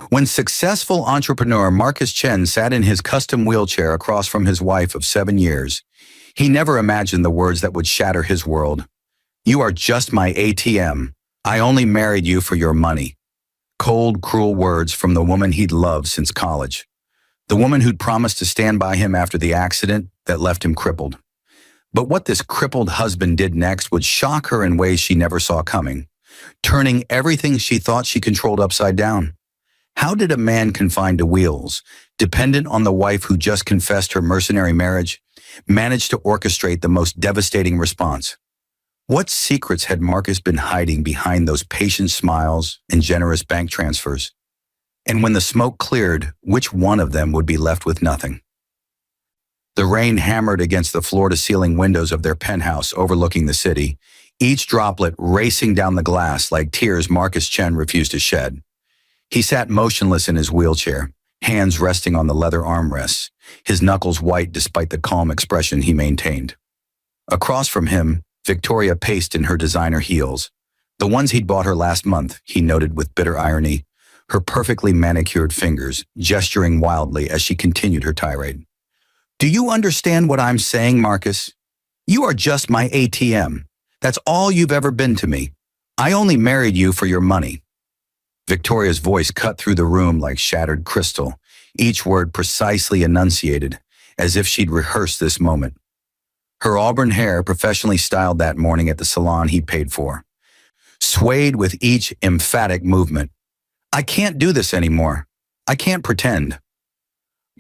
When successful entrepreneur Marcus Chen sat in his custom wheelchair across from his wife of 7 years, he never imagined the words that would shatter his world. "You are just my ATM. I only married you for your money." Cold, cruel words from the woman he'd loved since college. The woman who'd promised to stand by him after the accident that left him crippled. But what this crippled husband did next would shock her in ways she never saw coming, turning everything she thought she controlled upside down. How did a man confined to wheels, dependent on the wife who just confessed her mercenary marriage, manage to orchestrate the most devastating response? What secrets had Marcus been hiding behind those patient smiles and generous bank transfers? And when the smoke cleared, which one of them would be left with nothing? The rain hammered against the floor-to-ceiling windows of their penthouse overlooking the city, each droplet racing down the glass like tears Marcus Chen refused to shed. He sat motionless in his wheelchair, hands resting on the leather armrests, his knuckles white despite the calm expression he maintained. Across from him, Victoria paced in her designer heels, the ones he'd bought her last month, he noted with bitter irony, her perfectly manicured fingers gesturing wildly as she continued her tirade. "Do you understand what I'm saying, Marcus? You are just my ATM. That's all you've ever been to me. I only married you for your money." Victoria's voice cut through the room like shattered crystal, each word precisely enunciated, as if she'd rehearsed this moment. Her auburn hair, professionally styled that morning at the salon he paid for, swayed with each emphatic movement. "I can't do this anymore. I can't pretend."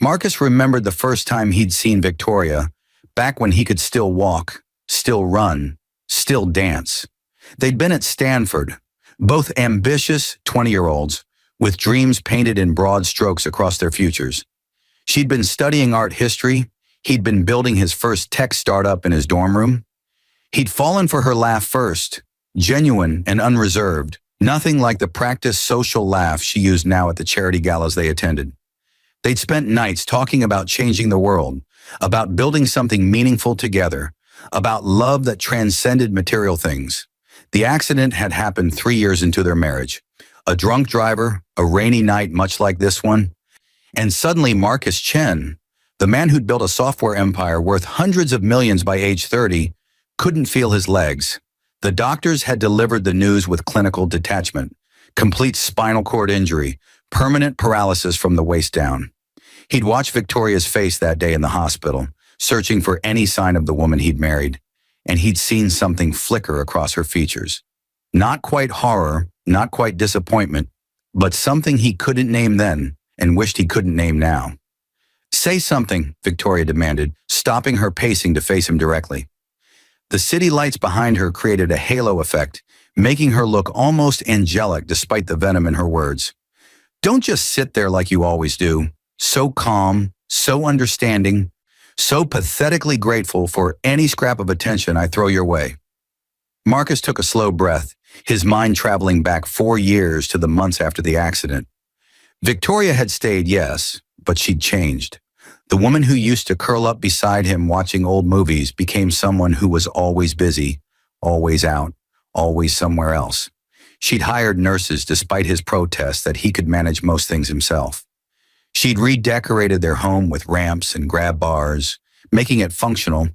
Marcus remembered the first time he'd seen Victoria, back when he could still walk, still run, still dance. They'd been at Stanford, both ambitious 20-year-olds, with dreams painted in broad strokes across their futures. She'd been studying art history. He'd been building his first tech startup in his dorm room. He'd fallen for her laugh first, genuine and unreserved, nothing like the practiced social laugh she used now at the charity galas they attended. They'd spent nights talking about changing the world, about building something meaningful together, about love that transcended material things. The accident had happened 3 years into their marriage. A drunk driver, a rainy night much like this one, and suddenly Marcus Chen, the man who'd built a software empire worth hundreds of millions by age 30, couldn't feel his legs. The doctors had delivered the news with clinical detachment, complete spinal cord injury, permanent paralysis from the waist down. He'd watched Victoria's face that day in the hospital, searching for any sign of the woman he'd married, and he'd seen something flicker across her features. Not quite horror, not quite disappointment, but something he couldn't name then and wished he couldn't name now. "Say something," Victoria demanded, stopping her pacing to face him directly. The city lights behind her created a halo effect, making her look almost angelic despite the venom in her words. "Don't just sit there like you always do, so calm, so understanding, so pathetically grateful for any scrap of attention I throw your way." Marcus took a slow breath, his mind traveling back 4 years to the months after the accident. Victoria had stayed, yes, but she'd changed. The woman who used to curl up beside him watching old movies became someone who was always busy, always out, always somewhere else. She'd hired nurses despite his protests that he could manage most things himself. She'd redecorated their home with ramps and grab bars, making it functional,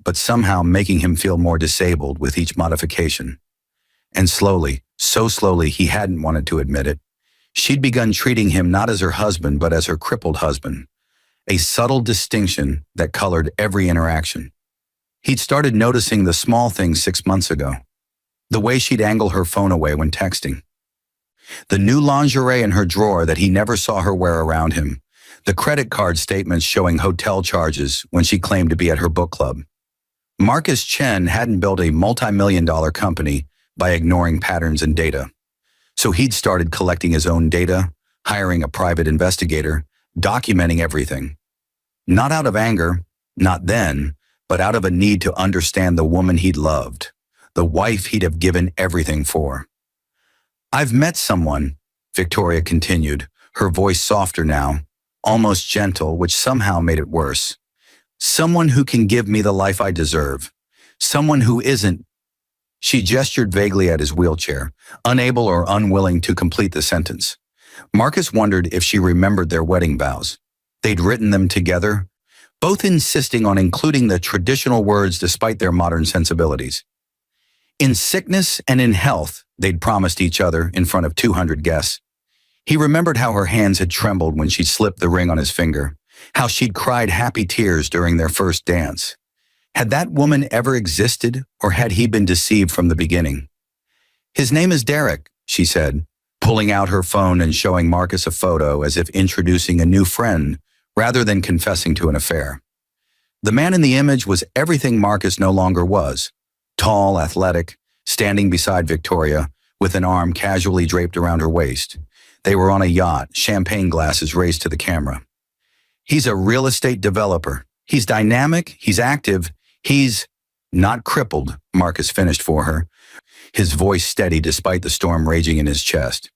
but somehow making him feel more disabled with each modification. And slowly, so slowly he hadn't wanted to admit it, she'd begun treating him not as her husband but as her crippled husband, a subtle distinction that colored every interaction. He'd started noticing the small things 6 months ago, the way she'd angle her phone away when texting, the new lingerie in her drawer that he never saw her wear around him, the credit card statements showing hotel charges when she claimed to be at her book club. Marcus Chen hadn't built a multi-million-dollar company by ignoring patterns and data. So he'd started collecting his own data, hiring a private investigator, documenting everything. Not out of anger, not then, but out of a need to understand the woman he'd loved, the wife he'd have given everything for. "I've met someone," Victoria continued, her voice softer now, almost gentle, which somehow made it worse. "Someone who can give me the life I deserve. Someone who isn't—" She gestured vaguely at his wheelchair, unable or unwilling to complete the sentence. Marcus wondered if she remembered their wedding vows. They'd written them together, both insisting on including the traditional words despite their modern sensibilities. In sickness and in health, they'd promised each other in front of 200 guests. He remembered how her hands had trembled when she slipped the ring on his finger, how she'd cried happy tears during their first dance. Had that woman ever existed, or had he been deceived from the beginning? "His name is Derek," she said, pulling out her phone and showing Marcus a photo as if introducing a new friend rather than confessing to an affair. The man in the image was everything Marcus no longer was: tall, athletic, standing beside Victoria, with an arm casually draped around her waist. They were on a yacht, champagne glasses raised to the camera. "He's a real estate developer. He's dynamic, he's active, he's not crippled," Marcus finished for her, his voice steady despite the storm raging in his chest.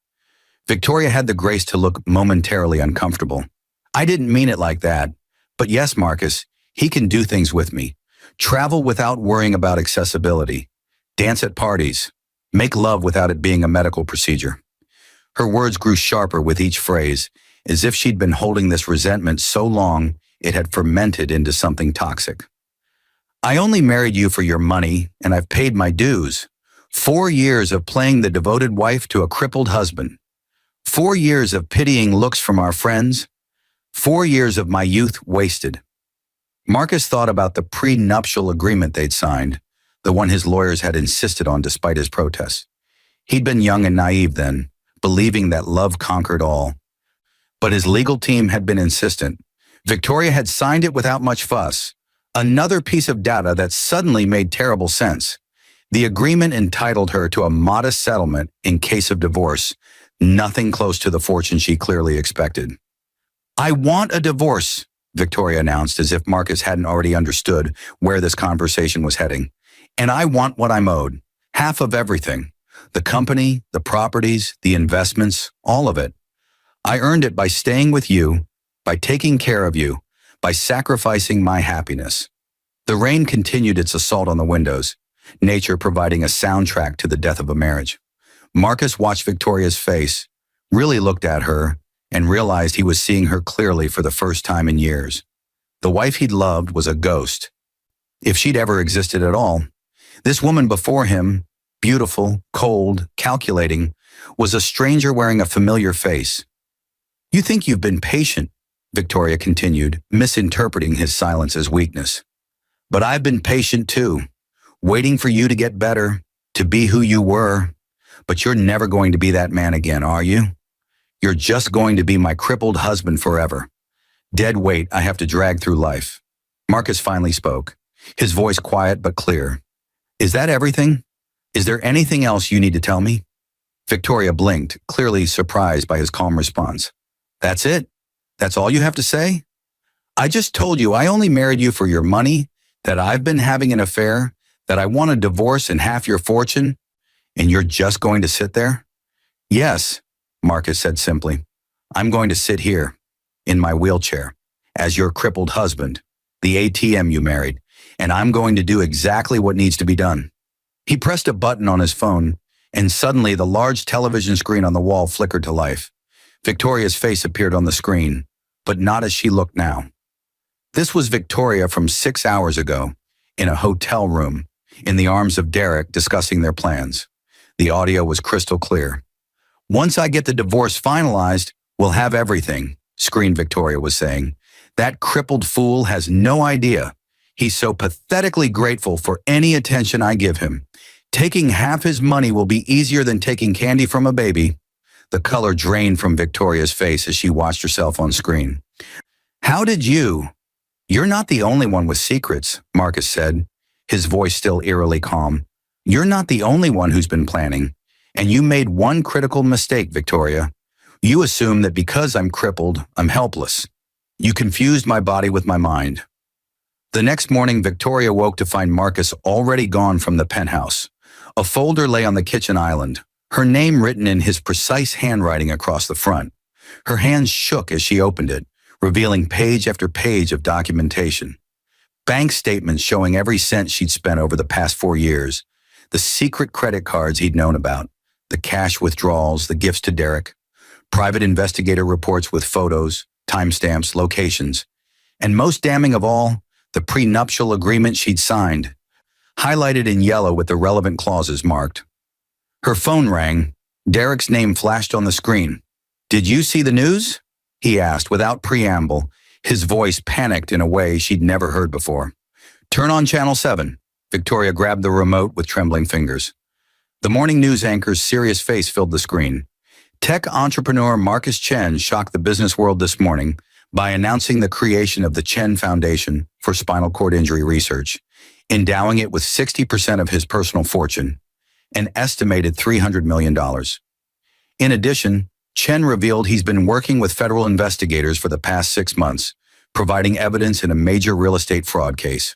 Victoria had the grace to look momentarily uncomfortable. "I didn't mean it like that. But yes, Marcus, he can do things with me. Travel without worrying about accessibility. Dance at parties. Make love without it being a medical procedure." Her words grew sharper with each phrase, as if she'd been holding this resentment so long it had fermented into something toxic. "I only married you for your money, and I've paid my dues. 4 years of playing the devoted wife to a crippled husband. 4 years of pitying looks from our friends. 4 years of my youth wasted." Marcus thought about the prenuptial agreement they'd signed, the one his lawyers had insisted on despite his protests. He'd been young and naive then, believing that love conquered all. But his legal team had been insistent. Victoria had signed it without much fuss. Another piece of data that suddenly made terrible sense. The agreement entitled her to a modest settlement in case of divorce, nothing close to the fortune she clearly expected. "I want a divorce," Victoria announced, as if Marcus hadn't already understood where this conversation was heading. "And I want what I'm owed. Half of everything. The company, the properties, the investments, all of it. I earned it by staying with you, by taking care of you, by sacrificing my happiness." The rain continued its assault on the windows, nature providing a soundtrack to the death of a marriage. Marcus watched Victoria's face, really looked at her, and realized he was seeing her clearly for the first time in years. The wife he'd loved was a ghost, if she'd ever existed at all. This woman before him, beautiful, cold, calculating, was a stranger wearing a familiar face. "You think you've been patient," Victoria continued, misinterpreting his silence as weakness. "But I've been patient too, waiting for you to get better, to be who you were. But you're never going to be that man again, are you? You're just going to be my crippled husband forever. Dead weight I have to drag through life." Marcus finally spoke, his voice quiet but clear. "Is that everything? Is there anything else you need to tell me?" Victoria blinked, clearly surprised by his calm response. "That's it? That's all you have to say? I just told you I only married you for your money, that I've been having an affair, that I want a divorce and half your fortune, and you're just going to sit there?" "Yes," Marcus said simply. "I'm going to sit here, in my wheelchair, as your crippled husband, the ATM you married, and I'm going to do exactly what needs to be done." He pressed a button on his phone, and suddenly the large television screen on the wall flickered to life. Victoria's face appeared on the screen, but not as she looked now. This was Victoria from 6 hours ago, in a hotel room, in the arms of Derek, discussing their plans. The audio was crystal clear. "Once I get the divorce finalized, we'll have everything," screamed Victoria was saying. "That crippled fool has no idea. He's so pathetically grateful for any attention I give him. Taking half his money will be easier than taking candy from a baby." The color drained from Victoria's face as she watched herself on screen. "How did you? You're not the only one with secrets," Marcus said, his voice still eerily calm. "You're not the only one who's been planning. And you made one critical mistake, Victoria. You assume that because I'm crippled, I'm helpless. You confused my body with my mind." The next morning, Victoria woke to find Marcus already gone from the penthouse. A folder lay on the kitchen island, her name written in his precise handwriting across the front. Her hands shook as she opened it, revealing page after page of documentation. Bank statements showing every cent she'd spent over the past 4 years, the secret credit cards he'd known about, the cash withdrawals, the gifts to Derek. private investigator reports with photos, timestamps, locations, and most damning of all, the prenuptial agreement she'd signed, highlighted in yellow with the relevant clauses marked. Her phone rang. Derek's name flashed on the screen. "Did you see the news?" he asked without preamble, his voice panicked in a way she'd never heard before. "Turn on Channel 7. Victoria grabbed the remote with trembling fingers. The morning news anchor's serious face filled the screen. Tech entrepreneur Marcus Chen shocked the business world this morning by announcing the creation of the Chen Foundation for Spinal Cord Injury Research, endowing it with 60% of his personal fortune, an estimated $300 million. In addition, Chen revealed he's been working with federal investigators for the past 6 months, providing evidence in a major real estate fraud case.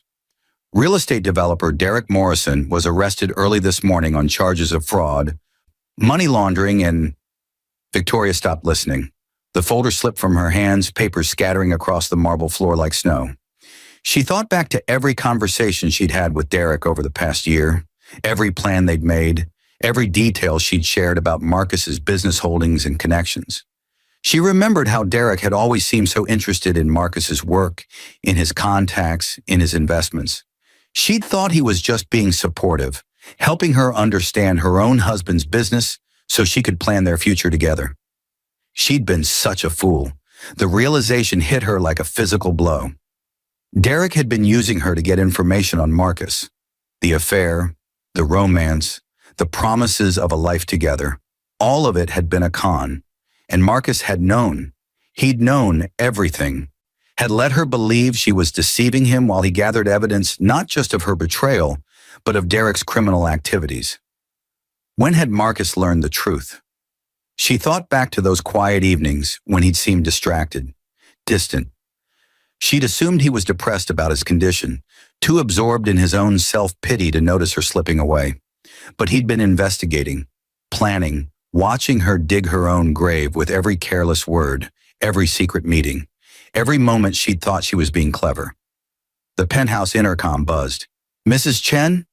Real estate developer Derek Morrison was arrested early this morning on charges of fraud, money laundering, and... Victoria stopped listening. The folder slipped from her hands, papers scattering across the marble floor like snow. She thought back to every conversation she'd had with Derek over the past year, every plan they'd made, every detail she'd shared about Marcus's business holdings and connections. She remembered how Derek had always seemed so interested in Marcus's work, in his contacts, in his investments. She'd thought he was just being supportive, helping her understand her own husband's business so she could plan their future together. She'd been such a fool. The realization hit her like a physical blow. Derek had been using her to get information on Marcus, the affair, the romance, the promises of a life together. All of it had been a con, and Marcus had known. He'd known everything, had let her believe she was deceiving him while he gathered evidence not just of her betrayal, but of Derek's criminal activities. When had Marcus learned the truth? She thought back to those quiet evenings when he'd seemed distracted, distant. She'd assumed he was depressed about his condition, too absorbed in his own self-pity to notice her slipping away. But he'd been investigating, planning, watching her dig her own grave with every careless word, every secret meeting, every moment she'd thought she was being clever. The penthouse intercom buzzed. "Mrs. Chen?"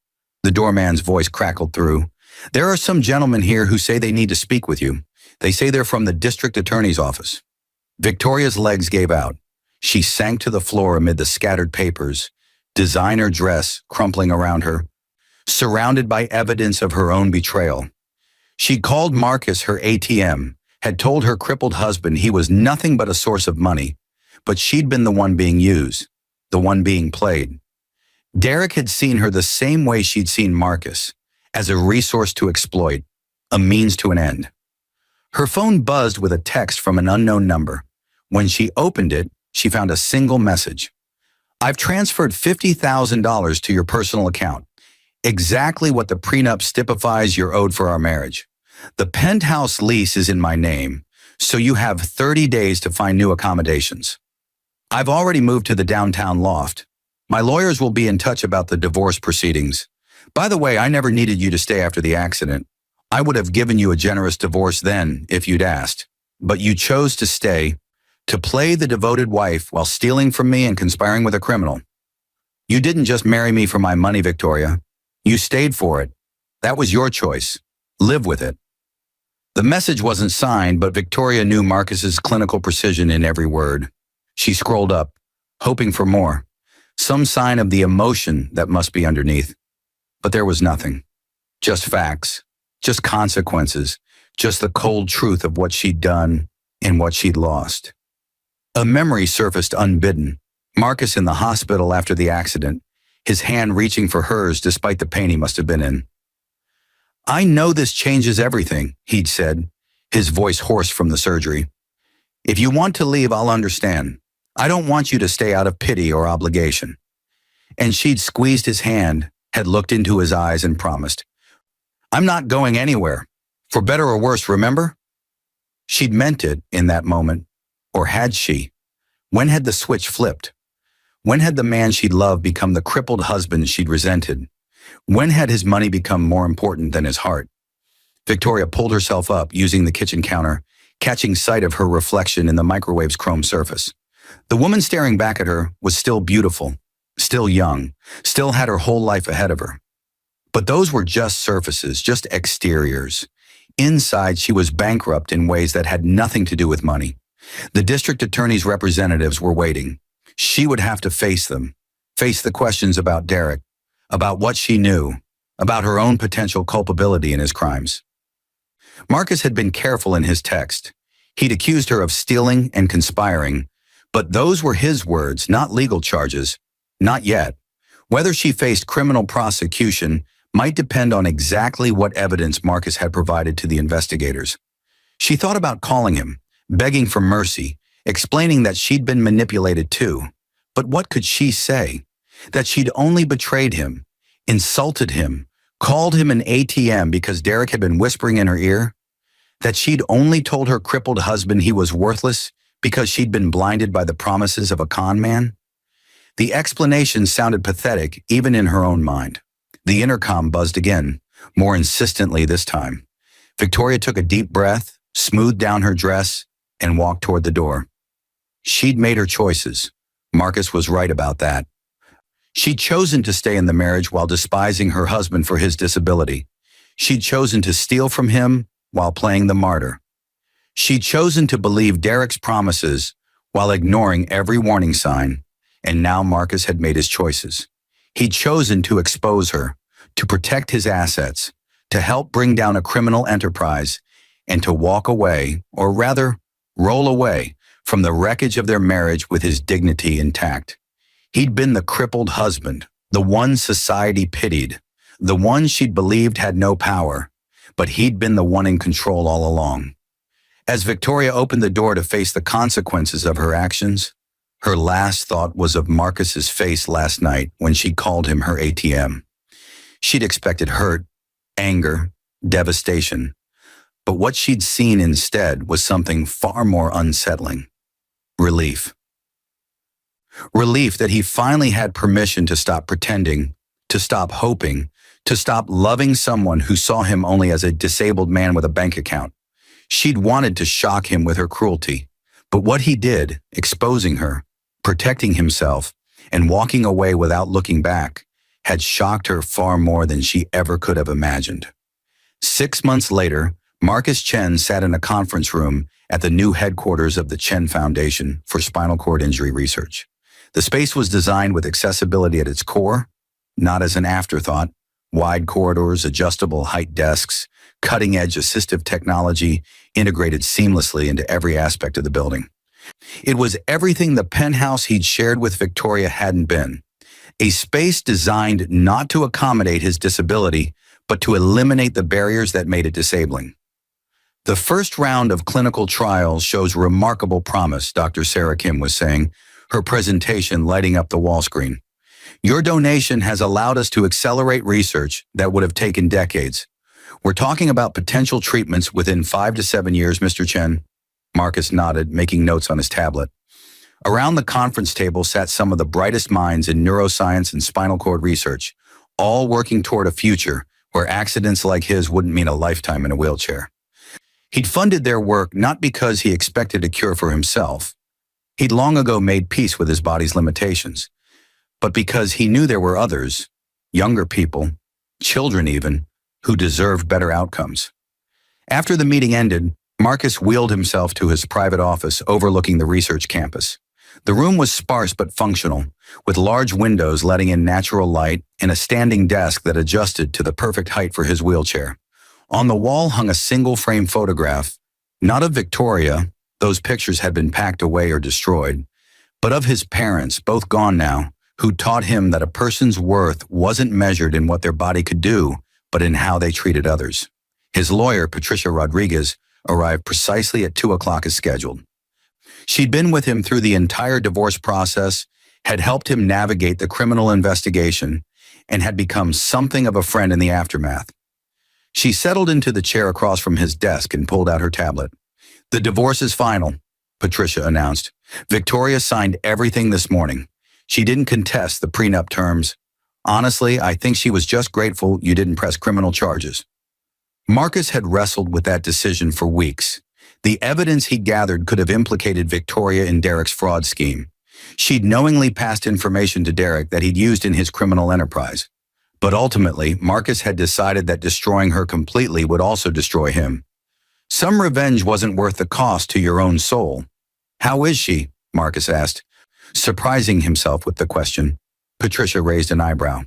The doorman's voice crackled through. "There are some gentlemen here who say they need to speak with you. They say they're from the district attorney's office." Victoria's legs gave out. She sank to the floor amid the scattered papers, designer dress crumpling around her, surrounded by evidence of her own betrayal. She'd called Marcus her ATM, had told her crippled husband he was nothing but a source of money, but she'd been the one being used, the one being played. Derek had seen her the same way she'd seen Marcus, as a resource to exploit, a means to an end. Her phone buzzed with a text from an unknown number. When she opened it, she found a single message. "I've transferred $50,000 to your personal account. Exactly what the prenup stipulates you're owed for our marriage. The penthouse lease is in my name, so you have 30 days to find new accommodations. I've already moved to the downtown loft. My lawyers will be in touch about the divorce proceedings. By the way, I never needed you to stay after the accident. I would have given you a generous divorce then if you'd asked, but you chose to stay, to play the devoted wife while stealing from me and conspiring with a criminal. You didn't just marry me for my money, Victoria. You stayed for it. That was your choice. Live with it." The message wasn't signed, but Victoria knew Marcus's clinical precision in every word. She scrolled up, hoping for more, some sign of the emotion that must be underneath. But there was nothing. Just facts, just consequences, just the cold truth of what she'd done and what she'd lost. A memory surfaced unbidden. Marcus in the hospital after the accident, his hand reaching for hers despite the pain he must have been in. "I know this changes everything," he'd said, his voice hoarse from the surgery. "If you want to leave, I'll understand. I don't want you to stay out of pity or obligation." And she'd squeezed his hand, had looked into his eyes and promised, "I'm not going anywhere. For better or worse, remember?" She'd meant it in that moment. Or had she? When had the switch flipped? When had the man she'd loved become the crippled husband she'd resented? When had his money become more important than his heart? Victoria pulled herself up using the kitchen counter, catching sight of her reflection in the microwave's chrome surface. The woman staring back at her was still beautiful, still young, still had her whole life ahead of her. But those were just surfaces, just exteriors. Inside, she was bankrupt in ways that had nothing to do with money. The district attorney's representatives were waiting. She would have to face them, face the questions about Derek, about what she knew, about her own potential culpability in his crimes. Marcus had been careful in his text. He'd accused her of stealing and conspiring, but those were his words, not legal charges. Not yet. Whether she faced criminal prosecution might depend on exactly what evidence Marcus had provided to the investigators. She thought about calling him, begging for mercy, explaining that she'd been manipulated too. But what could she say? That she'd only betrayed him, insulted him, called him an ATM because Derek had been whispering in her ear? That she'd only told her crippled husband he was worthless because she'd been blinded by the promises of a con man? The explanation sounded pathetic even in her own mind. The intercom buzzed again, more insistently this time. Victoria took a deep breath, smoothed down her dress, and walked toward the door. She'd made her choices. Marcus was right about that. She'd chosen to stay in the marriage while despising her husband for his disability. She'd chosen to steal from him while playing the martyr. She'd chosen to believe Derek's promises while ignoring every warning sign, and now Marcus had made his choices. He'd chosen to expose her, to protect his assets, to help bring down a criminal enterprise, and to walk away, or rather, roll away, from the wreckage of their marriage with his dignity intact. He'd been the crippled husband, the one society pitied, the one she'd believed had no power, but he'd been the one in control all along. As Victoria opened the door to face the consequences of her actions, her last thought was of Marcus's face last night when she called him her ATM. She'd expected hurt, anger, devastation, but what she'd seen instead was something far more unsettling. Relief. Relief that he finally had permission to stop pretending, to stop hoping, to stop loving someone who saw him only as a disabled man with a bank account. She'd wanted to shock him with her cruelty, but what he did, exposing her, protecting himself, and walking away without looking back, had shocked her far more than she ever could have imagined. 6 months later, Marcus Chen sat in a conference room at the new headquarters of the Chen Foundation for Spinal Cord Injury Research. The space was designed with accessibility at its core, not as an afterthought. Wide corridors, adjustable height desks, cutting-edge assistive technology integrated seamlessly into every aspect of the building. It was everything the penthouse he'd shared with Victoria hadn't been. A space designed not to accommodate his disability, but to eliminate the barriers that made it disabling. The first round of clinical trials shows remarkable promise, Dr. Sarah Kim was saying, her presentation lighting up the wall screen. Your donation has allowed us to accelerate research that would have taken decades. We're talking about potential treatments within 5 to 7 years, Mr. Chen. Marcus nodded, making notes on his tablet. Around the conference table sat some of the brightest minds in neuroscience and spinal cord research, all working toward a future where accidents like his wouldn't mean a lifetime in a wheelchair. He'd funded their work not because he expected a cure for himself. He'd long ago made peace with his body's limitations, but because he knew there were others, younger people, children even, who deserved better outcomes. After the meeting ended, Marcus wheeled himself to his private office overlooking the research campus. The room was sparse but functional, with large windows letting in natural light and a standing desk that adjusted to the perfect height for his wheelchair. On the wall hung a single-frame photograph, not of Victoria, those pictures had been packed away or destroyed, but of his parents, both gone now, who taught him that a person's worth wasn't measured in what their body could do, but in how they treated others. His lawyer, Patricia Rodriguez, arrived precisely at 2 o'clock as scheduled. She'd been with him through the entire divorce process, had helped him navigate the criminal investigation, and had become something of a friend in the aftermath. She settled into the chair across from his desk and pulled out her tablet. The divorce is final, Patricia announced. Victoria signed everything this morning. She didn't contest the prenup terms. Honestly, I think she was just grateful you didn't press criminal charges. Marcus had wrestled with that decision for weeks. The evidence he gathered could have implicated Victoria in Derek's fraud scheme. She'd knowingly passed information to Derek that he'd used in his criminal enterprise. But ultimately, Marcus had decided that destroying her completely would also destroy him. Some revenge wasn't worth the cost to your own soul. How is she? Marcus asked, surprising himself with the question. Patricia raised an eyebrow.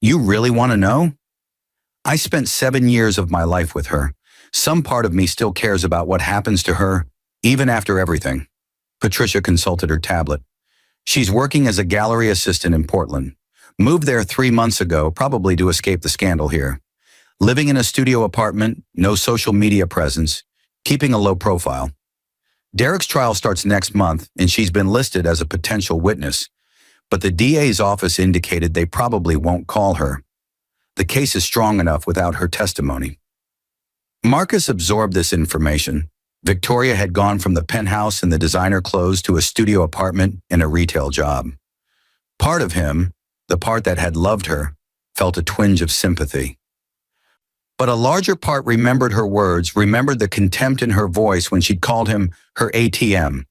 You really want to know? I spent 7 years of my life with her. Some part of me still cares about what happens to her, even after everything. Patricia consulted her tablet. She's working as a gallery assistant in Portland. Moved there 3 months ago, probably to escape the scandal here. Living in a studio apartment, no social media presence, keeping a low profile. Derek's trial starts next month, and she's been listed as a potential witness. But the DA's office indicated they probably won't call her. The case is strong enough without her testimony. Marcus absorbed this information. Victoria had gone from the penthouse and the designer clothes to a studio apartment and a retail job. Part of him, the part that had loved her, felt a twinge of sympathy. But a larger part remembered her words, remembered the contempt in her voice when she'd called him her ATM,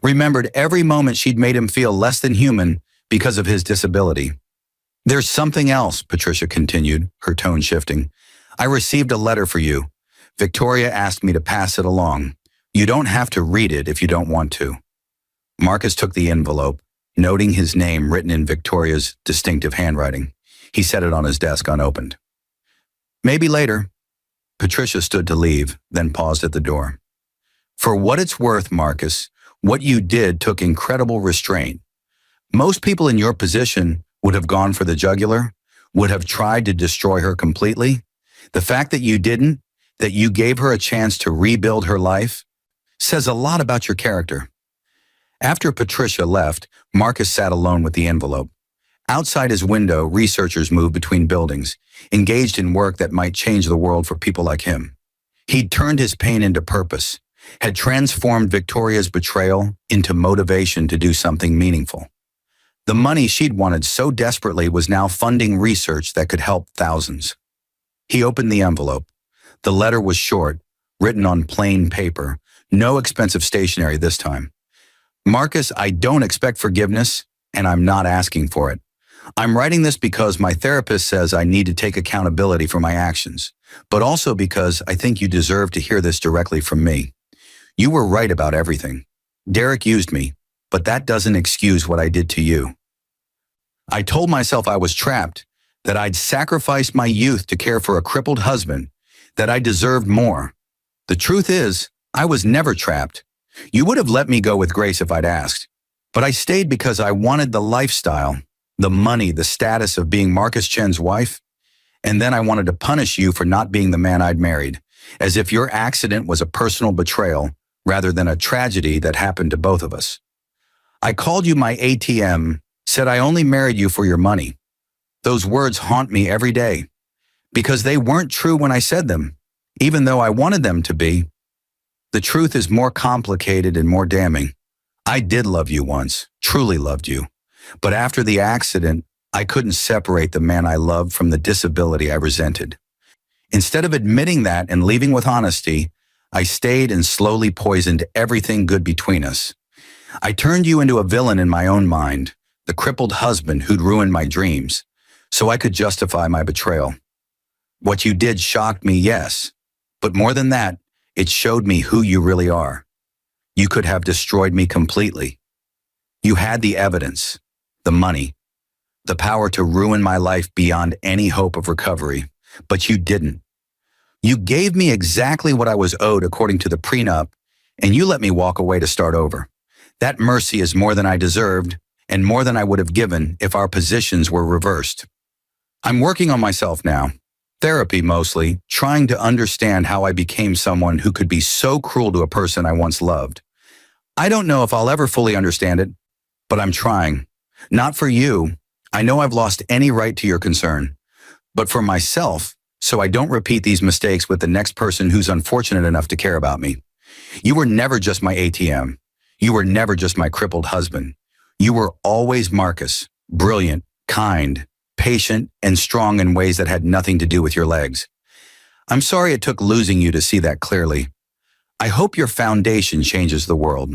remembered every moment she'd made him feel less than human because of his disability. There's something else, Patricia continued, her tone shifting. I received a letter for you. Victoria asked me to pass it along. You don't have to read it if you don't want to. Marcus took the envelope, noting his name written in Victoria's distinctive handwriting. He set it on his desk unopened. Maybe later. Patricia stood to leave, then paused at the door. For what it's worth, Marcus, what you did took incredible restraint. Most people in your position would have gone for the jugular, would have tried to destroy her completely. The fact that you didn't, that you gave her a chance to rebuild her life, says a lot about your character. After Patricia left, Marcus sat alone with the envelope. Outside his window, researchers moved between buildings, engaged in work that might change the world for people like him. He'd turned his pain into purpose, had transformed Victoria's betrayal into motivation to do something meaningful. The money she'd wanted so desperately was now funding research that could help thousands. He opened the envelope. The letter was short, written on plain paper, no expensive stationery this time. Marcus, I don't expect forgiveness, and I'm not asking for it. I'm writing this because my therapist says I need to take accountability for my actions, but also because I think you deserve to hear this directly from me. You were right about everything. Derek used me, but that doesn't excuse what I did to you. I told myself I was trapped, that I'd sacrificed my youth to care for a crippled husband, that I deserved more. The truth is, I was never trapped. You would have let me go with grace if I'd asked. But I stayed because I wanted the lifestyle, the money, the status of being Marcus Chen's wife. And then I wanted to punish you for not being the man I'd married, as if your accident was a personal betrayal rather than a tragedy that happened to both of us. I called you my ATM, said I only married you for your money. Those words haunt me every day, because they weren't true when I said them, even though I wanted them to be. The truth is more complicated and more damning. I did love you once, truly loved you. But after the accident, I couldn't separate the man I loved from the disability I resented. Instead of admitting that and leaving with honesty, I stayed and slowly poisoned everything good between us. I turned you into a villain in my own mind, the crippled husband who'd ruined my dreams, so I could justify my betrayal. What you did shocked me, yes, but more than that, it showed me who you really are. You could have destroyed me completely. You had the evidence, the money, the power to ruin my life beyond any hope of recovery, but you didn't. You gave me exactly what I was owed according to the prenup, and you let me walk away to start over. That mercy is more than I deserved, and more than I would have given if our positions were reversed. I'm working on myself now, therapy mostly, trying to understand how I became someone who could be so cruel to a person I once loved. I don't know if I'll ever fully understand it, but I'm trying. Not for you. I know I've lost any right to your concern, but for myself, so I don't repeat these mistakes with the next person who's unfortunate enough to care about me. You were never just my ATM. You were never just my crippled husband. You were always Marcus, brilliant, kind, patient, and strong in ways that had nothing to do with your legs. I'm sorry it took losing you to see that clearly. I hope your foundation changes the world.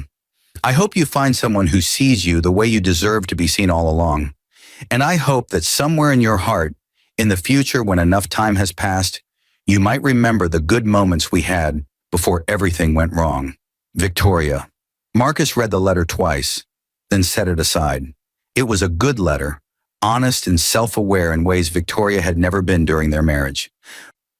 I hope you find someone who sees you the way you deserve to be seen all along. And I hope that somewhere in your heart, in the future when enough time has passed, you might remember the good moments we had before everything went wrong. Victoria. Marcus read the letter twice, then set it aside. It was a good letter, honest and self-aware in ways Victoria had never been during their marriage.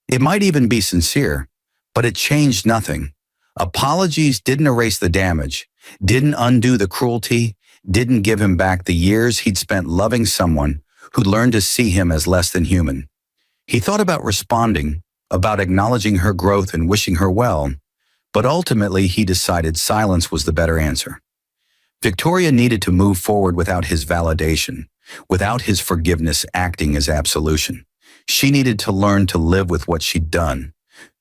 It might even be sincere, but it changed nothing. Apologies didn't erase the damage, didn't undo the cruelty, didn't give him back the years he'd spent loving someone who'd learned to see him as less than human. He thought about responding, about acknowledging her growth and wishing her well, but ultimately he decided silence was the better answer. Victoria needed to move forward without his validation, without his forgiveness acting as absolution. She needed to learn to live with what she'd done,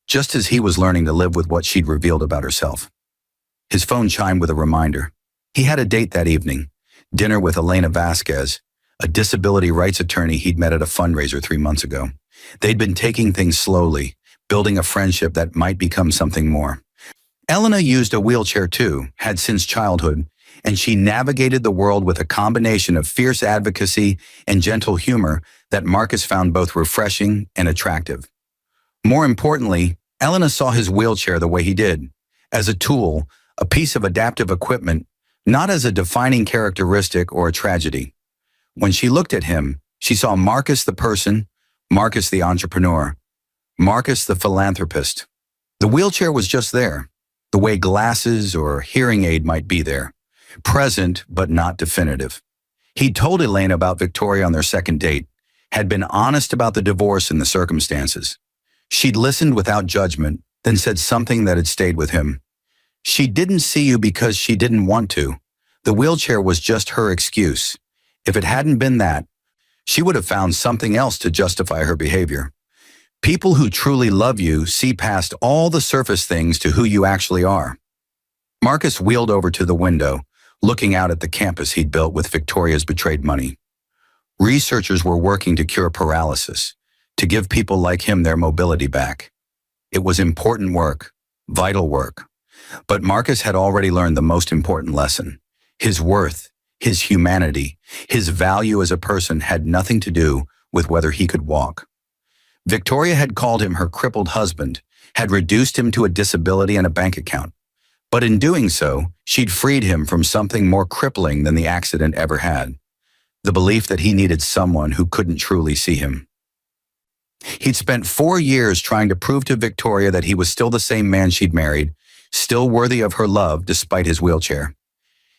just as he was learning to live with what she'd revealed about herself. His phone chimed with a reminder. He had a date that evening, dinner with Elena Vasquez, a disability rights attorney he'd met at a fundraiser 3 months ago. They'd been taking things slowly, building a friendship that might become something more. Elena used a wheelchair too, had since childhood, and she navigated the world with a combination of fierce advocacy and gentle humor that Marcus found both refreshing and attractive. More importantly, Elena saw his wheelchair the way he did, as a tool, a piece of adaptive equipment, not as a defining characteristic or a tragedy. When she looked at him, she saw Marcus the person, Marcus the entrepreneur, Marcus the philanthropist. The wheelchair was just there, the way glasses or hearing aid might be there, present but not definitive. He'd told Elena about Victoria on their second date, had been honest about the divorce and the circumstances. She'd listened without judgment, then said something that had stayed with him. She didn't see you because she didn't want to. The wheelchair was just her excuse. If it hadn't been that, she would have found something else to justify her behavior. People who truly love you see past all the surface things to who you actually are. Marcus wheeled over to the window, looking out at the campus he'd built with Victoria's betrayed money. Researchers were working to cure paralysis, to give people like him their mobility back. It was important work, vital work. But Marcus had already learned the most important lesson. His worth, his humanity, his value as a person had nothing to do with whether he could walk. Victoria had called him her crippled husband, had reduced him to a disability and a bank account. But in doing so, she'd freed him from something more crippling than the accident ever had. The belief that he needed someone who couldn't truly see him. He'd spent 4 years trying to prove to Victoria that he was still the same man she'd married, still worthy of her love despite his wheelchair.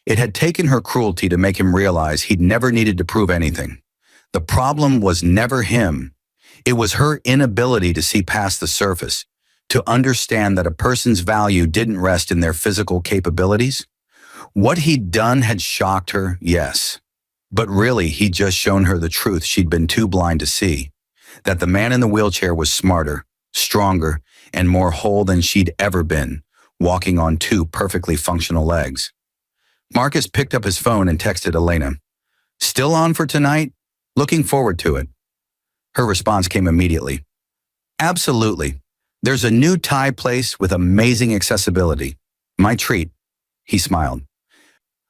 It had taken her cruelty to make him realize he'd never needed to prove anything. The problem was never him. It was her inability to see past the surface, to understand that a person's value didn't rest in their physical capabilities. What he'd done had shocked her, yes. But really, he'd just shown her the truth she'd been too blind to see, that the man in the wheelchair was smarter, stronger, and more whole than she'd ever been, walking on 2 perfectly functional legs. Marcus picked up his phone and texted Elena. "Still on for tonight? Looking forward to it." Her response came immediately. "Absolutely. There's a new Thai place with amazing accessibility. My treat." He smiled.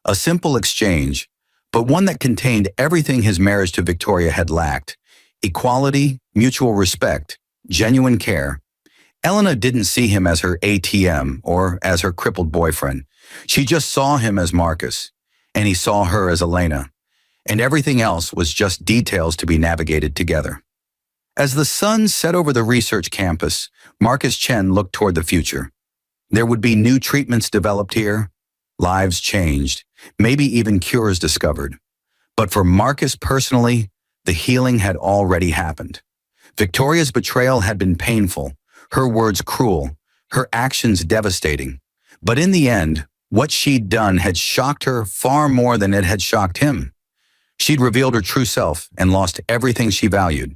A simple exchange, but one that contained everything his marriage to Victoria had lacked: equality, mutual respect, genuine care. Elena didn't see him as her ATM or as her crippled boyfriend. She just saw him as Marcus, and he saw her as Elena, and everything else was just details to be navigated together. As the sun set over the research campus, Marcus Chen looked toward the future. There would be new treatments developed here, lives changed, maybe even cures discovered. But for Marcus personally, the healing had already happened. Victoria's betrayal had been painful, her words cruel, her actions devastating. But in the end, what she'd done had shocked her far more than it had shocked him. She'd revealed her true self and lost everything she valued.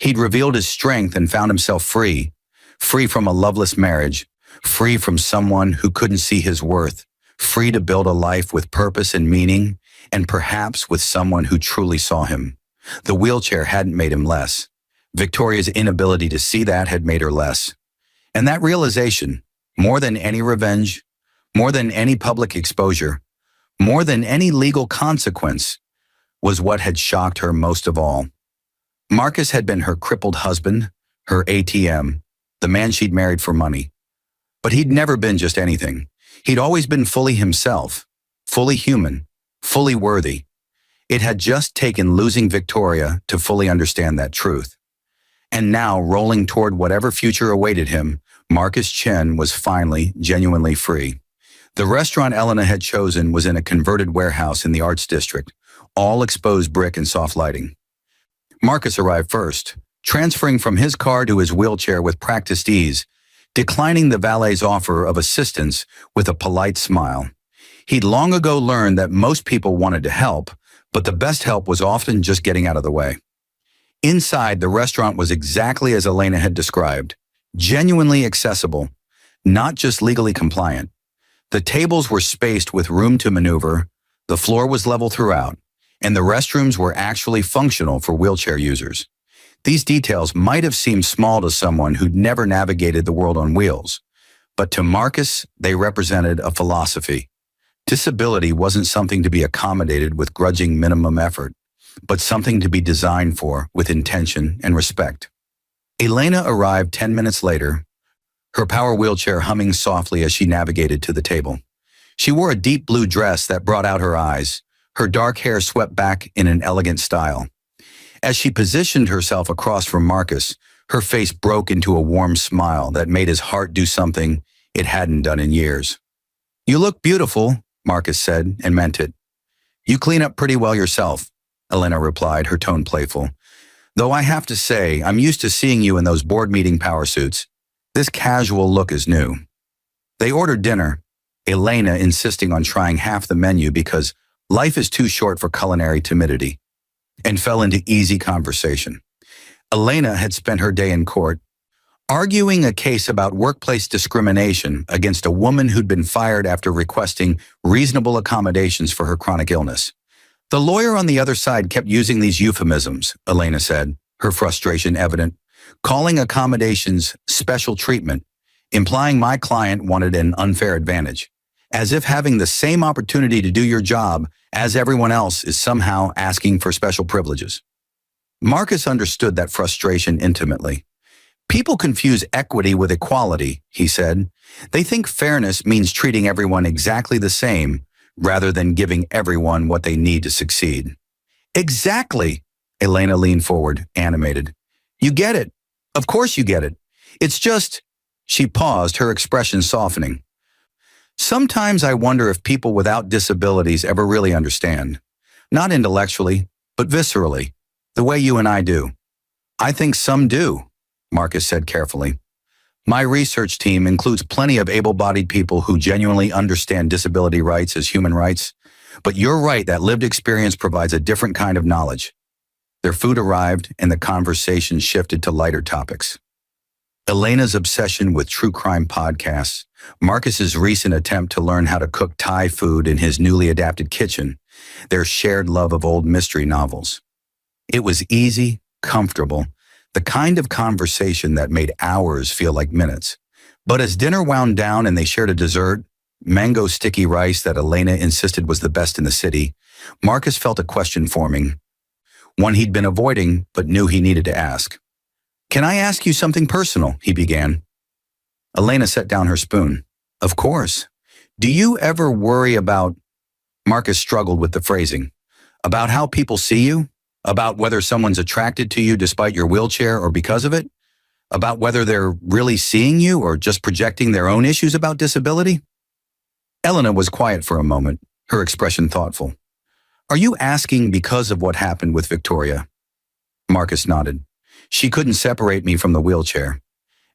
He'd revealed his strength and found himself free, free from a loveless marriage, free from someone who couldn't see his worth, free to build a life with purpose and meaning, and perhaps with someone who truly saw him. The wheelchair hadn't made him less. Victoria's inability to see that had made her less. And that realization, more than any revenge, more than any public exposure, more than any legal consequence, was what had shocked her most of all. Marcus had been her crippled husband, her ATM, the man she'd married for money. But he'd never been just anything. He'd always been fully himself, fully human, fully worthy. It had just taken losing Victoria to fully understand that truth. And now, rolling toward whatever future awaited him, Marcus Chen was finally, genuinely free. The restaurant Elena had chosen was in a converted warehouse in the Arts District, all exposed brick and soft lighting. Marcus arrived first, transferring from his car to his wheelchair with practiced ease, declining the valet's offer of assistance with a polite smile. He'd long ago learned that most people wanted to help, but the best help was often just getting out of the way. Inside, the restaurant was exactly as Elena had described, genuinely accessible, not just legally compliant. The tables were spaced with room to maneuver, the floor was level throughout, and the restrooms were actually functional for wheelchair users. These details might have seemed small to someone who'd never navigated the world on wheels, but to Marcus, they represented a philosophy. Disability wasn't something to be accommodated with grudging minimum effort, but something to be designed for with intention and respect. Elena arrived 10 minutes later, her power wheelchair humming softly as she navigated to the table. She wore a deep blue dress that brought out her eyes, her dark hair swept back in an elegant style. As she positioned herself across from Marcus, her face broke into a warm smile that made his heart do something it hadn't done in years. "You look beautiful," Marcus said, and meant it. "You clean up pretty well yourself," Elena replied, her tone playful. "Though I have to say, I'm used to seeing you in those board meeting power suits. This casual look is new." They ordered dinner, Elena insisting on trying half the menu because life is too short for culinary timidity, and fell into easy conversation. Elena had spent her day in court, arguing a case about workplace discrimination against a woman who'd been fired after requesting reasonable accommodations for her chronic illness. "The lawyer on the other side kept using these euphemisms," Elena said, her frustration evident, "calling accommodations special treatment, implying my client wanted an unfair advantage, as if having the same opportunity to do your job as everyone else is somehow asking for special privileges." Marcus understood that frustration intimately. "People confuse equity with equality," he said. "They think fairness means treating everyone exactly the same, rather than giving everyone what they need to succeed." "Exactly," Elena leaned forward, animated. "You get it. Of course you get it. It's just—" She paused, her expression softening. "Sometimes I wonder if people without disabilities ever really understand. Not intellectually, but viscerally, the way you and I do." "I think some do," Marcus said carefully. "My research team includes plenty of able-bodied people who genuinely understand disability rights as human rights, but you're right that lived experience provides a different kind of knowledge." Their food arrived, and the conversation shifted to lighter topics. Elena's obsession with true crime podcasts, Marcus's recent attempt to learn how to cook Thai food in his newly adapted kitchen, their shared love of old mystery novels. It was easy, comfortable, the kind of conversation that made hours feel like minutes. But as dinner wound down and they shared a dessert, mango sticky rice that Elena insisted was the best in the city, Marcus felt a question forming, one he'd been avoiding but knew he needed to ask. "Can I ask you something personal?" he began. Elena set down her spoon. "Of course. Do you ever worry about—" Marcus struggled with the phrasing. "About how people see you? About whether someone's attracted to you despite your wheelchair or because of it? About whether they're really seeing you or just projecting their own issues about disability?" Elena was quiet for a moment, her expression thoughtful. "Are you asking because of what happened with Victoria?" Marcus nodded. "She couldn't separate me from the wheelchair.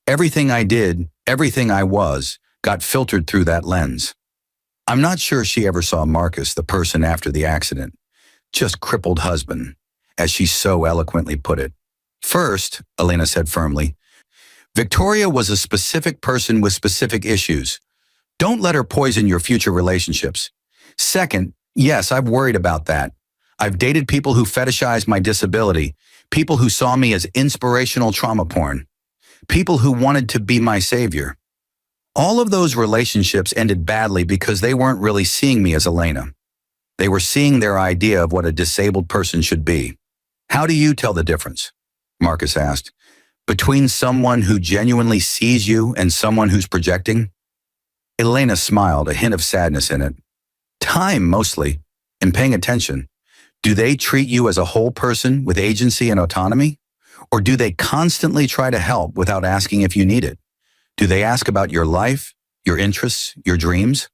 Everything I did, everything I was, got filtered through that lens. I'm not sure she ever saw Marcus, the person after the accident. Just crippled husband, as she so eloquently put it. First," Elena said firmly, "Victoria was a specific person with specific issues. Don't let her poison your future relationships. Second, yes, I've worried about that. I've dated people who fetishized my disability, people who saw me as inspirational trauma porn, people who wanted to be my savior. All of those relationships ended badly because they weren't really seeing me as Elena. They were seeing their idea of what a disabled person should be. How do you tell the difference?" Marcus asked. "Between someone who genuinely sees you and someone who's projecting?" Elena smiled, a hint of sadness in it. Time, mostly, and paying attention. Do they treat you as a whole person with agency and autonomy? Or do they constantly try to help without asking if you need it? Do they ask about your life, your interests, your dreams?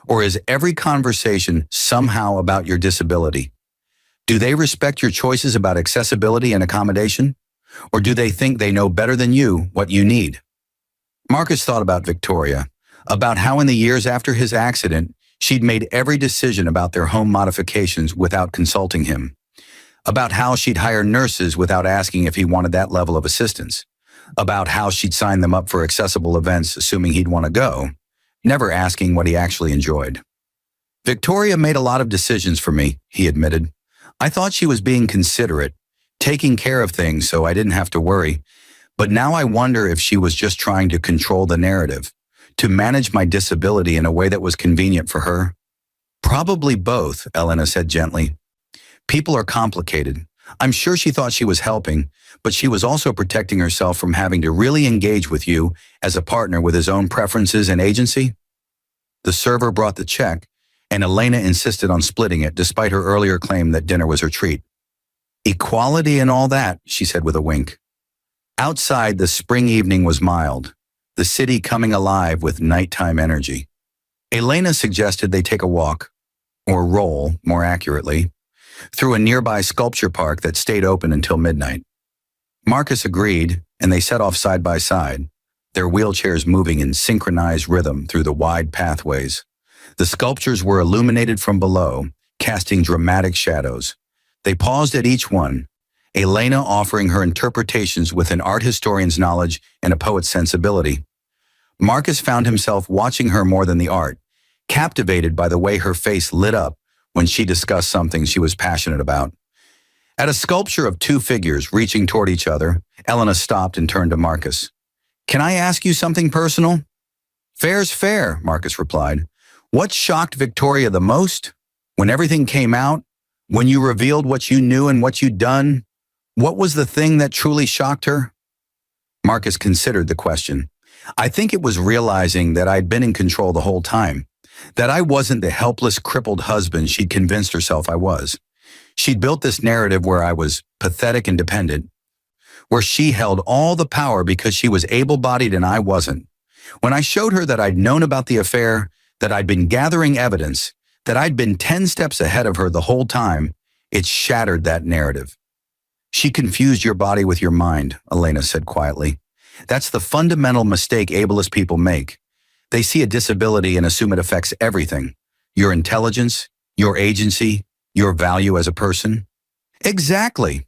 Or is every conversation somehow about your disability? Do they respect your choices about accessibility and accommodation? Or do they think they know better than you what you need? Marcus thought about Victoria, about how in the years after his accident, she'd made every decision about their home modifications without consulting him, about how she'd hire nurses without asking if he wanted that level of assistance, about how she'd sign them up for accessible events assuming he'd want to go, never asking what he actually enjoyed. Victoria made a lot of decisions for me, he admitted. I thought she was being considerate, taking care of things so I didn't have to worry, but now I wonder if she was just trying to control the narrative, to manage my disability in a way that was convenient for her. Probably both, Elena said gently. People are complicated. I'm sure she thought she was helping, but she was also protecting herself from having to really engage with you as a partner with his own preferences and agency. The server brought the check, and Elena insisted on splitting it despite her earlier claim that dinner was her treat. Equality and all that, she said with a wink. Outside, the spring evening was mild, the city coming alive with nighttime energy. Elena suggested they take a walk, or roll, more accurately, through a nearby sculpture park that stayed open until midnight. Marcus agreed, and they set off side by side, their wheelchairs moving in synchronized rhythm through the wide pathways. The sculptures were illuminated from below, casting dramatic shadows. They paused at each one, Elena offering her interpretations with an art historian's knowledge and a poet's sensibility. Marcus found himself watching her more than the art, captivated by the way her face lit up when she discussed something she was passionate about. At a sculpture of two figures reaching toward each other, Elena stopped and turned to Marcus. Can I ask you something personal? Fair's fair, Marcus replied. What shocked Victoria the most? When everything came out? When you revealed what you knew and what you'd done? What was the thing that truly shocked her? Marcus considered the question. I think it was realizing that I'd been in control the whole time, that I wasn't the helpless, crippled husband she'd convinced herself I was. She'd built this narrative where I was pathetic and dependent, where she held all the power because she was able-bodied and I wasn't. When I showed her that I'd known about the affair, that I'd been gathering evidence, that I'd been 10 steps ahead of her the whole time, it shattered that narrative. She confused your body with your mind, Elena said quietly. That's the fundamental mistake ableist people make. They see a disability and assume it affects everything. Your intelligence, your agency, your value as a person. Exactly.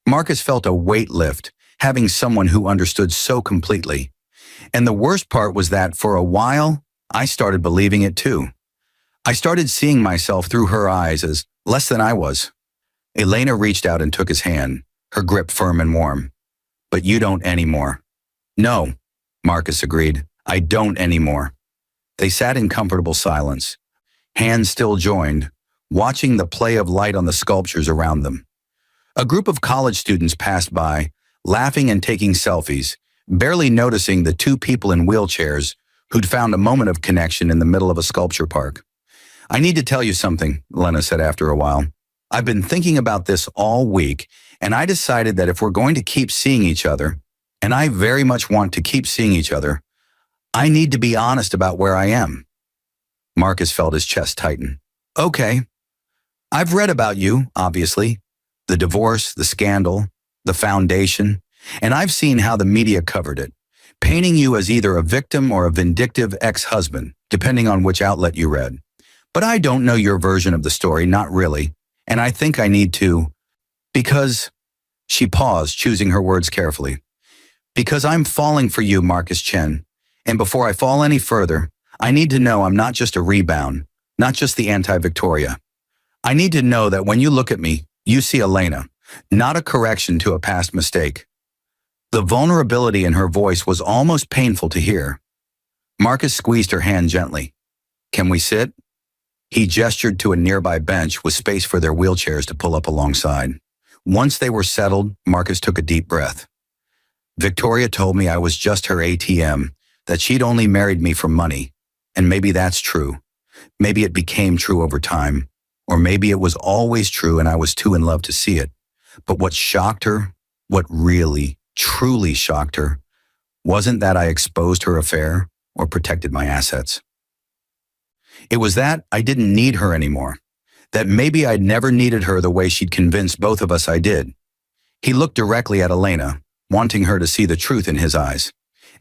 Marcus felt a weight lift, having someone who understood so completely. And the worst part was that for a while, I started believing it too. I started seeing myself through her eyes as less than I was. Elena reached out and took his hand, her grip firm and warm. But you don't anymore. No, Marcus agreed. I don't anymore. They sat in comfortable silence, hands still joined, watching the play of light on the sculptures around them. A group of college students passed by, laughing and taking selfies, barely noticing the two people in wheelchairs who'd found a moment of connection in the middle of a sculpture park. I need to tell you something, Elena said after a while. I've been thinking about this all week, and I decided that if we're going to keep seeing each other, and I very much want to keep seeing each other, I need to be honest about where I am. Marcus felt his chest tighten. Okay. I've read about you, obviously. The divorce, the scandal, the foundation, and I've seen how the media covered it, painting you as either a victim or a vindictive ex-husband, depending on which outlet you read. But I don't know your version of the story, not really, and I think I need to, because, she paused, choosing her words carefully, because I'm falling for you, Marcus Chen, and before I fall any further, I need to know I'm not just a rebound, not just the anti-Victoria. I need to know that when you look at me, you see Elena, not a correction to a past mistake. The vulnerability in her voice was almost painful to hear. Marcus squeezed her hand gently. Can we sit? He gestured to a nearby bench with space for their wheelchairs to pull up alongside. Once they were settled, Marcus took a deep breath. Victoria told me I was just her ATM, that she'd only married me for money. And maybe that's true. Maybe it became true over time. Or maybe it was always true and I was too in love to see it. But what shocked her, what really, truly shocked her, wasn't that I exposed her affair or protected my assets. It was that I didn't need her anymore. That maybe I'd never needed her the way she'd convinced both of us I did. He looked directly at Elena, wanting her to see the truth in his eyes.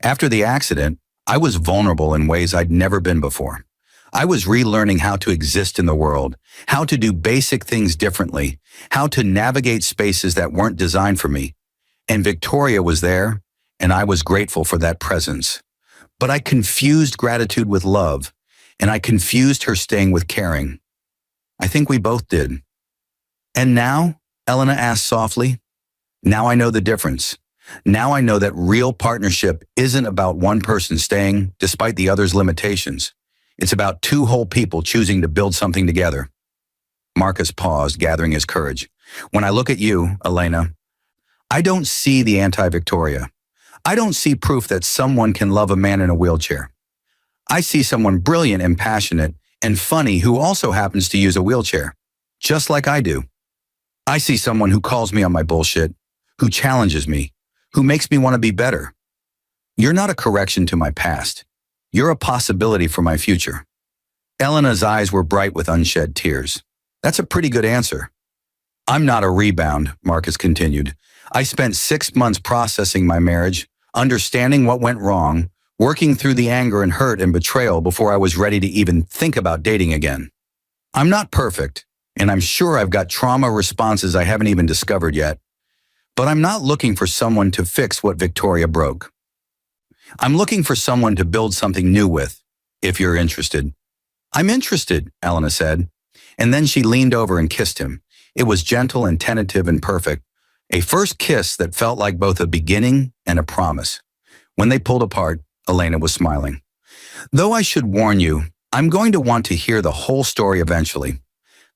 After the accident, I was vulnerable in ways I'd never been before. I was relearning how to exist in the world, how to do basic things differently, how to navigate spaces that weren't designed for me. And Victoria was there, and I was grateful for that presence. But I confused gratitude with love, and I confused her staying with caring. I think we both did. And now, Elena asked softly, now I know the difference. Now I know that real partnership isn't about one person staying despite the other's limitations. It's about two whole people choosing to build something together. Marcus paused, gathering his courage. When I look at you, Elena, I don't see the anti-Victoria. I don't see proof that someone can love a man in a wheelchair. I see someone brilliant and passionate and funny who also happens to use a wheelchair, just like I do. I see someone who calls me on my bullshit, who challenges me, who makes me want to be better. You're not a correction to my past. You're a possibility for my future. Elena's eyes were bright with unshed tears. That's a pretty good answer. I'm not a rebound, Marcus continued. I spent 6 months processing my marriage, understanding what went wrong, working through the anger and hurt and betrayal before I was ready to even think about dating again. I'm not perfect, and I'm sure I've got trauma responses I haven't even discovered yet. But I'm not looking for someone to fix what Victoria broke. I'm looking for someone to build something new with, if you're interested. I'm interested, Elena said. And then she leaned over and kissed him. It was gentle and tentative and perfect. A first kiss that felt like both a beginning and a promise. When they pulled apart, Elena was smiling. Though I should warn you, I'm going to want to hear the whole story eventually.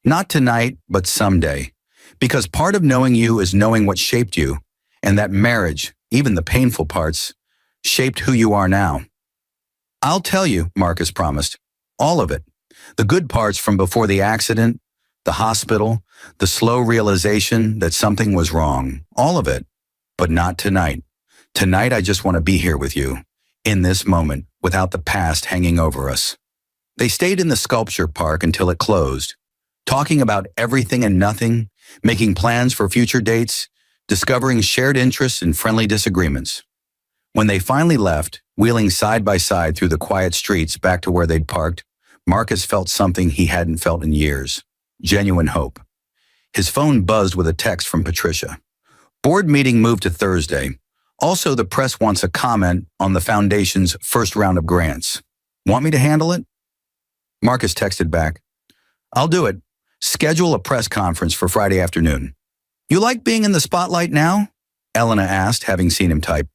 Not tonight, but someday. Because part of knowing you is knowing what shaped you, and that marriage, even the painful parts, shaped who you are now. I'll tell you, Marcus promised. All of it. The good parts from before the accident, the hospital, the slow realization that something was wrong. All of it. But not tonight. Tonight I just want to be here with you, in this moment, without the past hanging over us. They stayed in the sculpture park until it closed, talking about everything and nothing, making plans for future dates, discovering shared interests and friendly disagreements. When they finally left, wheeling side by side through the quiet streets back to where they'd parked, Marcus felt something he hadn't felt in years. Genuine hope. His phone buzzed with a text from Patricia. Board meeting moved to Thursday. Also, the press wants a comment on the foundation's first round of grants. Want me to handle it? Marcus texted back, I'll do it. Schedule a press conference for Friday afternoon. You like being in the spotlight now? Elena asked, having seen him type.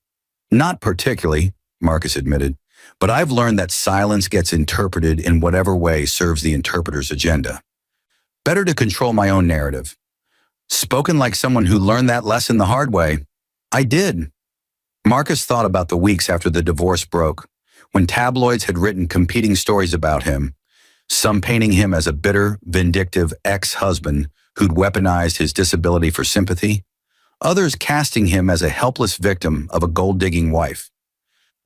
Not particularly, Marcus admitted, but I've learned that silence gets interpreted in whatever way serves the interpreter's agenda. Better to control my own narrative. Spoken like someone who learned that lesson the hard way. I did. Marcus thought about the weeks after the divorce broke, when tabloids had written competing stories about him, some painting him as a bitter, vindictive ex-husband who'd weaponized his disability for sympathy, others casting him as a helpless victim of a gold-digging wife.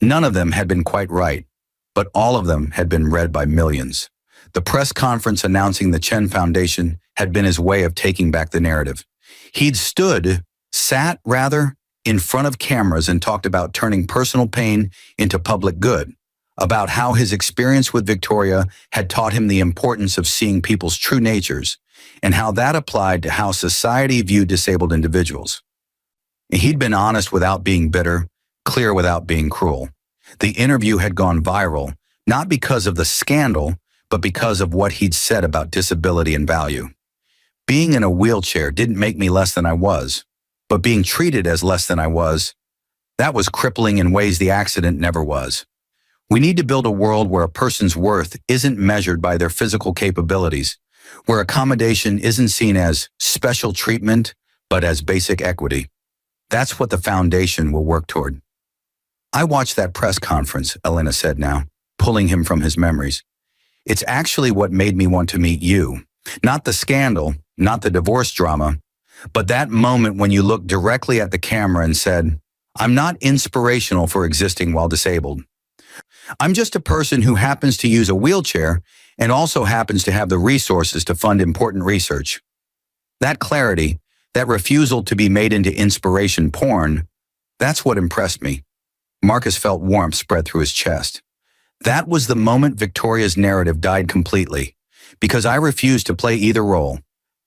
None of them had been quite right, but all of them had been read by millions. The press conference announcing the Chen Foundation had been his way of taking back the narrative. He'd sat in front of cameras and talked about turning personal pain into public good, about how his experience with Victoria had taught him the importance of seeing people's true natures, and how that applied to how society viewed disabled individuals. He'd been honest without being bitter, clear without being cruel. The interview had gone viral, not because of the scandal, but because of what he'd said about disability and value. Being in a wheelchair didn't make me less than I was, but being treated as less than I was, that was crippling in ways the accident never was. We need to build a world where a person's worth isn't measured by their physical capabilities, where accommodation isn't seen as special treatment, but as basic equity. That's what the foundation will work toward. I watched that press conference, Elena said now. pulling him from his memories. It's actually what made me want to meet you. Not the scandal, not the divorce drama, but that moment when you looked directly at the camera and said, I'm not inspirational for existing while disabled. I'm just a person who happens to use a wheelchair and also happens to have the resources to fund important research. That clarity, that refusal to be made into inspiration porn, that's what impressed me. Marcus felt warmth spread through his chest. That was the moment Victoria's narrative died completely, because I refused to play either role,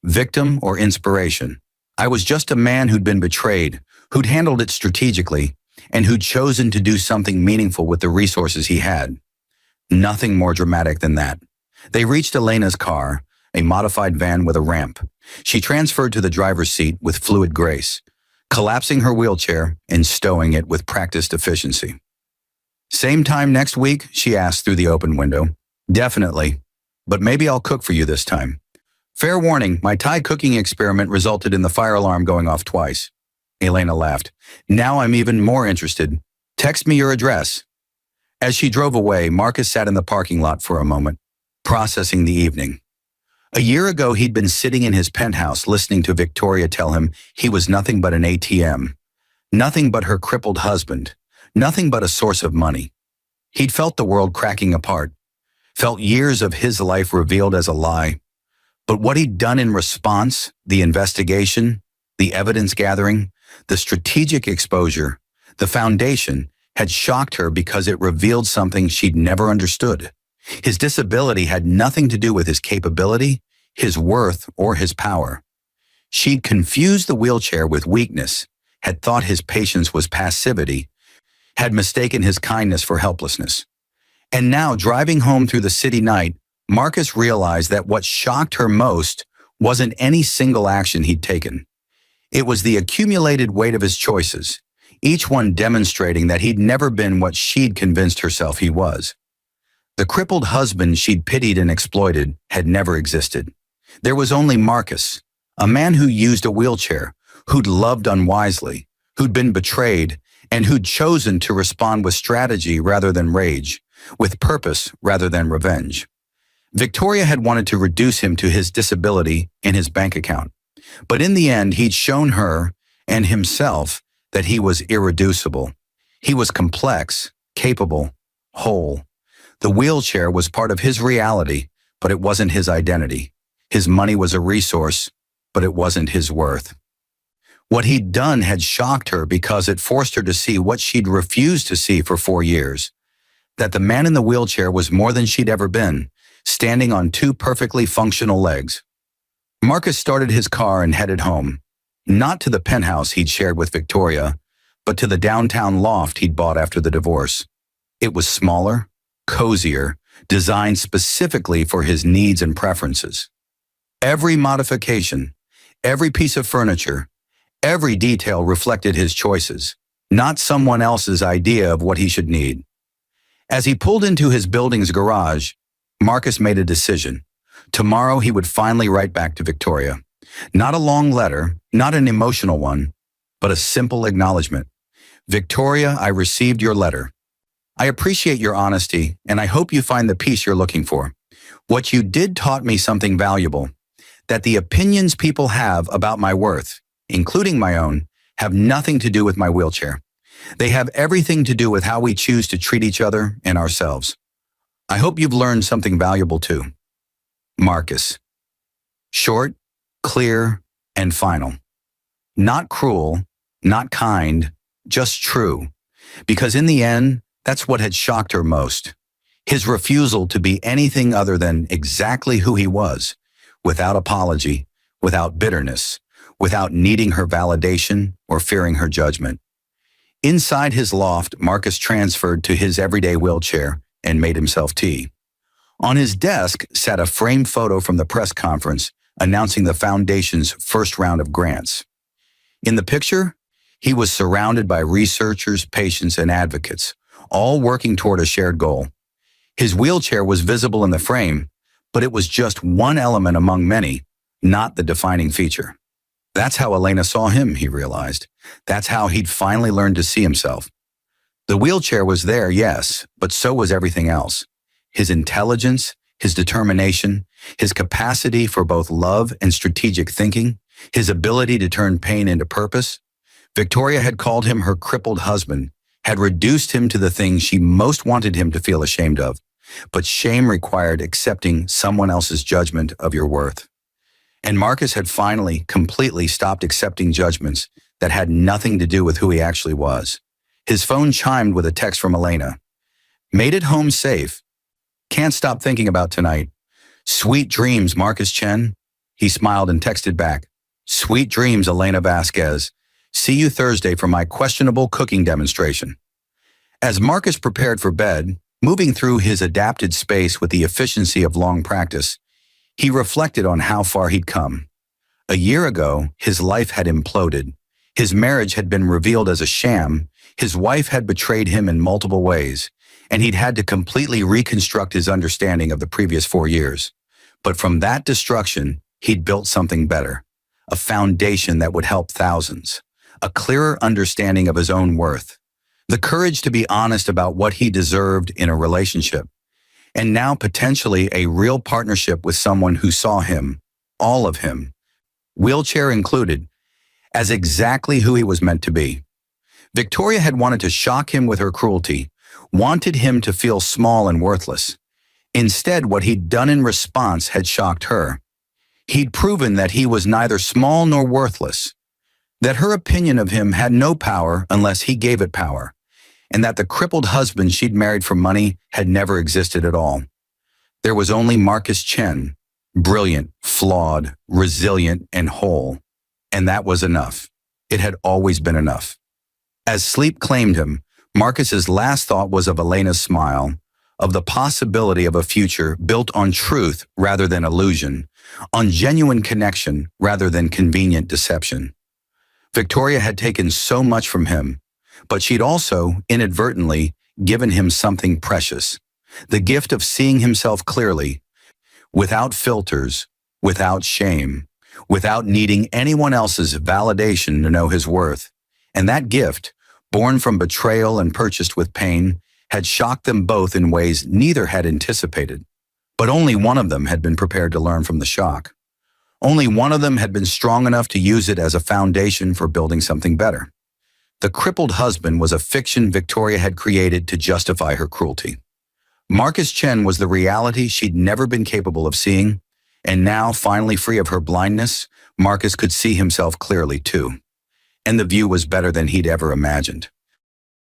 victim or inspiration. I was just a man who'd been betrayed, who'd handled it strategically, and who'd chosen to do something meaningful with the resources he had. Nothing more dramatic than that. They reached Elena's car, a modified van with a ramp. She transferred to the driver's seat with fluid grace, collapsing her wheelchair and stowing it with practiced efficiency. Same time next week, she asked through the open window. Definitely, but maybe I'll cook for you this time. Fair warning, my Thai cooking experiment resulted in the fire alarm going off twice. Elena laughed. Now I'm even more interested. Text me your address. As she drove away, Marcus sat in the parking lot for a moment, processing the evening. A year ago, he'd been sitting in his penthouse listening to Victoria tell him he was nothing but an ATM, nothing but her crippled husband, nothing but a source of money. He'd felt the world cracking apart, felt years of his life revealed as a lie. But what he'd done in response, the investigation, the evidence gathering, the strategic exposure, the foundation, had shocked her because it revealed something she'd never understood. His disability had nothing to do with his capability, his worth, or his power. She'd confused the wheelchair with weakness, had thought his patience was passivity, had mistaken his kindness for helplessness. And now, driving home through the city night, Marcus realized that what shocked her most wasn't any single action he'd taken. It was the accumulated weight of his choices, each one demonstrating that he'd never been what she'd convinced herself he was. The crippled husband she'd pitied and exploited had never existed. There was only Marcus, a man who used a wheelchair, who'd loved unwisely, who'd been betrayed, and who'd chosen to respond with strategy rather than rage, with purpose rather than revenge. Victoria had wanted to reduce him to his disability and his bank account, but in the end he'd shown her and himself that he was irreducible. He was complex, capable, whole. The wheelchair was part of his reality, but it wasn't his identity. His money was a resource, but it wasn't his worth. What he'd done had shocked her because it forced her to see what she'd refused to see for 4 years, that the man in the wheelchair was more than she'd ever been, standing on 2 perfectly functional legs. Marcus started his car and headed home, not to the penthouse he'd shared with Victoria, but to the downtown loft he'd bought after the divorce. It was smaller, cozier, designed specifically for his needs and preferences. Every modification, every piece of furniture, every detail reflected his choices, not someone else's idea of what he should need. As he pulled into his building's garage, Marcus made a decision. Tomorrow he would finally write back to Victoria. Not a long letter, not an emotional one, but a simple acknowledgement. Victoria, I received your letter. I appreciate your honesty, and I hope you find the peace you're looking for. What you did taught me something valuable, that the opinions people have about my worth, including my own, have nothing to do with my wheelchair. They have everything to do with how we choose to treat each other and ourselves. I hope you've learned something valuable too. Marcus. Short, clear, and final. Not cruel, not kind, just true. Because in the end, that's what had shocked her most. His refusal to be anything other than exactly who he was, without apology, without bitterness, without needing her validation or fearing her judgment. Inside his loft, Marcus transferred to his everyday wheelchair and made himself tea. On his desk sat a framed photo from the press conference announcing the foundation's first round of grants. In the picture, he was surrounded by researchers, patients, and advocates, all working toward a shared goal. His wheelchair was visible in the frame, but it was just one element among many, not the defining feature. That's how Elena saw him, he realized. That's how he'd finally learned to see himself. The wheelchair was there, yes, but so was everything else. His intelligence, his determination, his capacity for both love and strategic thinking, his ability to turn pain into purpose. Victoria had called him her crippled husband, had reduced him to the things she most wanted him to feel ashamed of. But shame required accepting someone else's judgment of your worth. And Marcus had finally, completely stopped accepting judgments that had nothing to do with who he actually was. His phone chimed with a text from Elena. Made it home safe. Can't stop thinking about tonight. Sweet dreams, Marcus Chen. He smiled and texted back. Sweet dreams, Elena Vasquez. See you Thursday for my questionable cooking demonstration. As Marcus prepared for bed, moving through his adapted space with the efficiency of long practice, he reflected on how far he'd come. A year ago, his life had imploded. His marriage had been revealed as a sham, his wife had betrayed him in multiple ways, and he'd had to completely reconstruct his understanding of the previous 4 years. But from that destruction, he'd built something better, a foundation that would help thousands, a clearer understanding of his own worth, the courage to be honest about what he deserved in a relationship, and now potentially a real partnership with someone who saw him, all of him, wheelchair included, as exactly who he was meant to be. Victoria had wanted to shock him with her cruelty, wanted him to feel small and worthless. Instead, what he'd done in response had shocked her. He'd proven that he was neither small nor worthless, that her opinion of him had no power unless he gave it power, and that the crippled husband she'd married for money had never existed at all. There was only Marcus Chen, brilliant, flawed, resilient, and whole. And that was enough. It had always been enough. As sleep claimed him, Marcus's last thought was of Elena's smile, of the possibility of a future built on truth rather than illusion, on genuine connection rather than convenient deception. Victoria had taken so much from him, but she'd also, inadvertently, given him something precious, the gift of seeing himself clearly, without filters, without shame, without needing anyone else's validation to know his worth. And that gift, born from betrayal and purchased with pain, had shocked them both in ways neither had anticipated. But only one of them had been prepared to learn from the shock. Only one of them had been strong enough to use it as a foundation for building something better. The crippled husband was a fiction Victoria had created to justify her cruelty. Marcus Chen was the reality she'd never been capable of seeing, and now, finally free of her blindness, Marcus could see himself clearly too. And the view was better than he'd ever imagined.